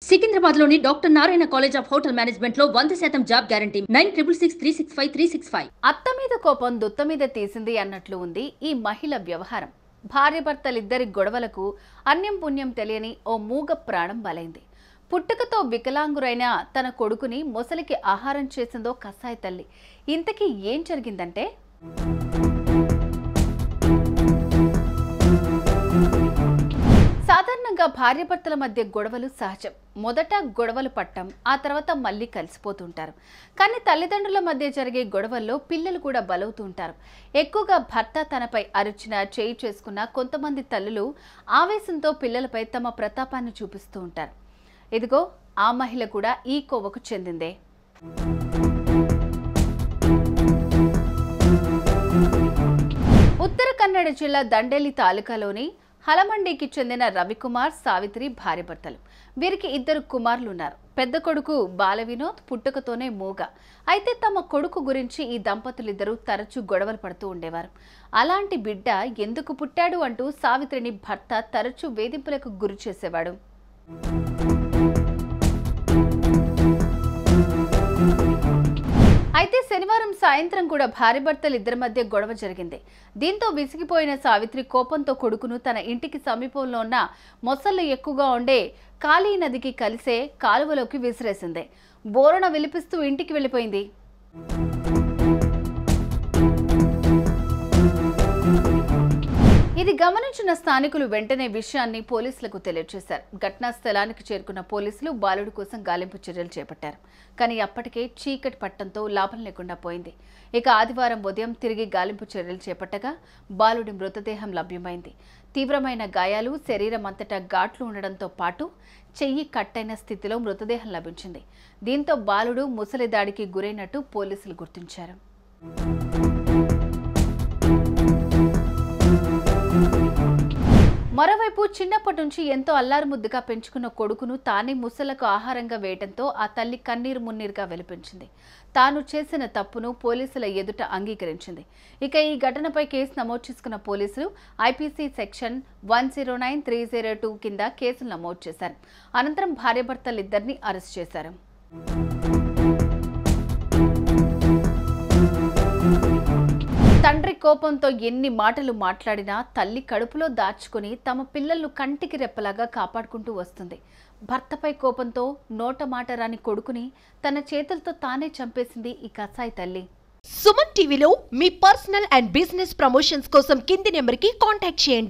సికింద్రాబాద్లోని doctor Narayana college of hotel management లో 100% job guarantee 966365 అత్త మీద కోపం దుత్త మీద తీసింది అన్నట్లు ఉంది ఈ మహిళ వ్యవహారం. భార్యాభర్తలిద్దరి గొడవలకు అన్యం పుణ్యం తెలియని ఓ మూగ ప్రాణం బలైంది. పుట్టుకతో వికలాంగురైన తన కొడుకుని మొసలికి ఆహారం చేసిందో కసాయి తల్లి. ఇంతకీ ఏం జరిగిందంటే, సాధారణంగా భార్యాభర్తల మధ్య గొడవలు సహజం. మొదట గొడవలు పట్టం, ఆ తర్వాత మళ్ళీ కలిసిపోతుంటారు. కానీ తల్లిదండ్రుల మధ్య జరిగే గొడవల్లో పిల్లలు కూడా బలవుతుంటారు. ఎక్కువగా భర్త తనపై అరిచిన, చేయి చేసుకున్న కొంతమంది తల్లులు ఆవేశంతో పిల్లలపై తమ ప్రతాపాన్ని చూపిస్తూ ఉంటారు. ఇదిగో ఆ మహిళ కూడా ఈ కోవకు చెందిందే. ఉత్తర కన్నడ జిల్లా దండేలి తాలూకాలోని హలమండికి చెందిన రవికుమార్, సావిత్రి భార్యాభర్తలు. వీరికి 2 కుమారులు ఉన్నారు. పెద్ద కొడుకు బాలవినోద్ పుట్టుకతోనే మూగ. అయితే తమ కొడుకు గురించి ఈ దంపతులిద్దరూ తరచూ గొడవలు పడుతూ ఉండేవారు. అలాంటి బిడ్డ ఎందుకు పుట్టాడు అంటూ సావిత్రిని భర్త తరచూ వేధింపులకు గురి చేసేవాడు. అయితే శనివారం సాయంత్రం కూడా భార్యాభర్తలిద్దరి మధ్య గొడవ జరిగింది. దీంతో విసిగిపోయిన సావిత్రి కోపంతో కొడుకును తన ఇంటికి సమీపంలో ఉన్న మొసళ్ళు ఎక్కువగా ఉండే కాళీ నదికి కలిసే కాలువలోకి విసిరేసింది. బోరణ విలిపిస్తూ ఇంటికి వెళ్ళిపోయింది. ఇది గమనించిన స్థానికులు వెంటనే విషయాన్ని పోలీసులకు తెలియజేశారు. ఘటనా స్థలానికి చేరుకున్న పోలీసులు బాలుడి కోసం గాలింపు చర్యలు చేపట్టారు. కానీ అప్పటికే చీకటి పట్టడంతో లాభం లేకుండా పోయింది. ఇక ఆదివారం ఉదయం తిరిగి గాలింపు చర్యలు చేపట్టగా బాలుడి మృతదేహం లభ్యమైంది. తీవ్రమైన గాయాలు, శరీరం అంతటా ఘాట్లు ఉండడంతో పాటు చెయ్యి కట్టైన స్థితిలో మృతదేహం లభించింది. దీంతో బాలుడు ముసలి దాడికి గురైనట్టు పోలీసులు గుర్తించారు. మరోవైపు చిన్నప్పటి నుంచి ఎంతో అల్లారుముద్దుగా పెంచుకున్న కొడుకును తానే ముసలకు ఆహారంగా వేయడంతో ఆ తల్లి కన్నీరు మున్నీరుగా వెలిపించింది. తాను చేసిన తప్పును పోలీసుల ఎదుట అంగీకరించింది. ఇక ఈ ఘటనపై కేసు నమోదు చేసుకున్న పోలీసులు ఐపీసీ సెక్షన్ 109(302) కింద కేసులు నమోదు చేశారు. అనంతరం భార్యాభర్తలిద్దరిని అరెస్ట్ చేశారు. తండ్రి కోపంతో ఎన్ని మాటలు మాట్లాడినా తల్లి కడుపులో దాచుకుని తమ పిల్లలను కంటికి రెప్పలాగా కాపాడుకుంటూ వస్తుంది. భర్తపై కోపంతో నోట మాట రాని కొడుకుని తన చేతులతో తానే చంపేసింది ఈ కసాయి తల్లి. సుమన్ టీవీలో మీ పర్సనల్ అండ్ బిజినెస్ ప్రమోషన్స్ కోసం కింది నెంబర్కి కాంటాక్ట్ చేయండి.